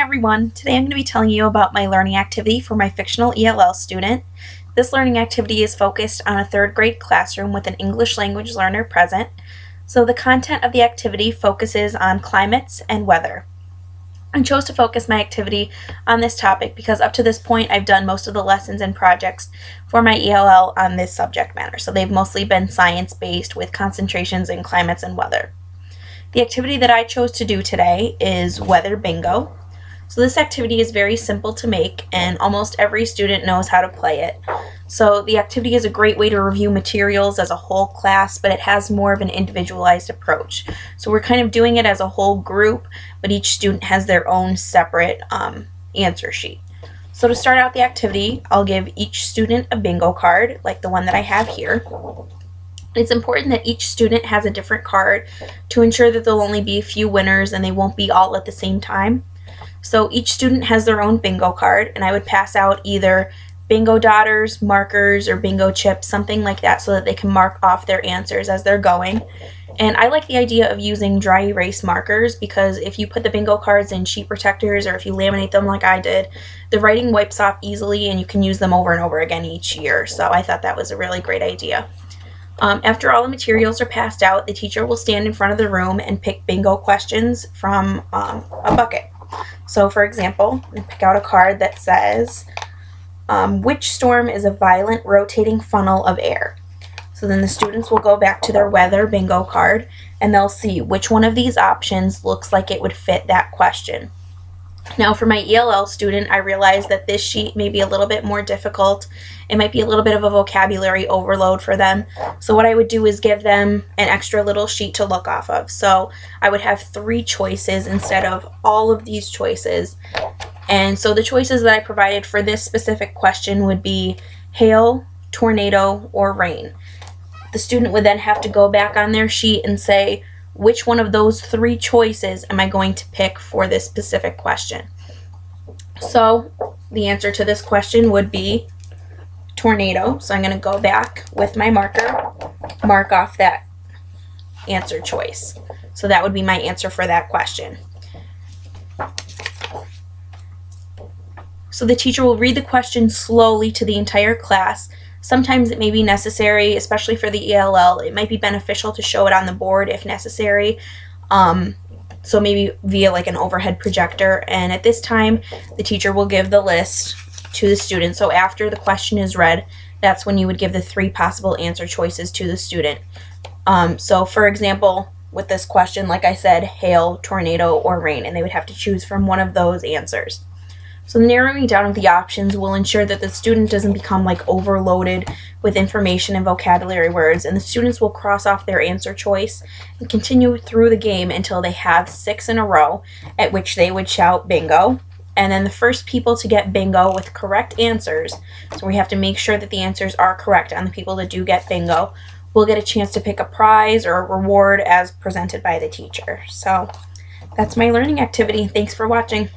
everyone. Today I'm going to be telling you about my learning activity for my fictional ELL student. This learning activity is focused on a third grade classroom with an English language learner present. So the content of the activity focuses on climates and weather. I chose to focus my activity on this topic because up to this point I've done most of the lessons and projects for my ELL on this subject matter. So they've mostly been science-based with concentrations in climates and weather. The activity that I chose to do today is weather bingo. So this activity is very simple to make and almost every student knows how to play it. So the activity is a great way to review materials as a whole class, but it has more of an individualized approach. So we're kind of doing it as a whole group, but each student has their own separate answer sheet. So to start out the activity, I'll give each student a bingo card, like the one that I have here. It's important that each student has a different card to ensure that there'll only be a few winners and they won't be all at the same time. So each student has their own bingo card, and I would pass out either bingo dotters, markers, or bingo chips, something like that, so that they can mark off their answers as they're going. And I like the idea of using dry erase markers because if you put the bingo cards in sheet protectors or if you laminate them like I did, the writing wipes off easily and you can use them over and over again each year. So I thought that was a really great idea. After all the materials are passed out, the teacher will stand in front of the room and pick bingo questions from a bucket. So for example, pick out a card that says, which storm is a violent rotating funnel of air? So then the students will go back to their weather bingo card and they'll see which one of these options looks like it would fit that question. Now for my ELL student, I realized that this sheet may be a little bit more difficult. It might be a little bit of a vocabulary overload for them. So what I would do is give them an extra little sheet to look off of. So I would have 3 choices instead of all of these choices. And so the choices that I provided for this specific question would be hail, tornado, or rain. The student would then have to go back on their sheet and say, which one of those 3 choices am I going to pick for this specific question? So the answer to this question would be tornado. So I'm going to go back with my marker, mark off that answer choice. So that would be my answer for that question. So the teacher will read the question slowly to the entire class. Sometimes it may be necessary, especially for the ELL, it might be beneficial to show it on the board if necessary. So maybe via like an overhead projector. And at this time, the teacher will give the list to the student. So after the question is read, that's when you would give the 3 possible answer choices to the student. So for example, with this question, like I said, hail, tornado, or rain, and they would have to choose from one of those answers. So the narrowing down of the options will ensure that the student doesn't become like overloaded with information and vocabulary words, and the students will cross off their answer choice and continue through the game until they have 6 in a row, at which they would shout bingo. And then the first people to get bingo with correct answers, so we have to make sure that the answers are correct on the people that do get bingo, will get a chance to pick a prize or a reward as presented by the teacher. So that's my learning activity. Thanks for watching.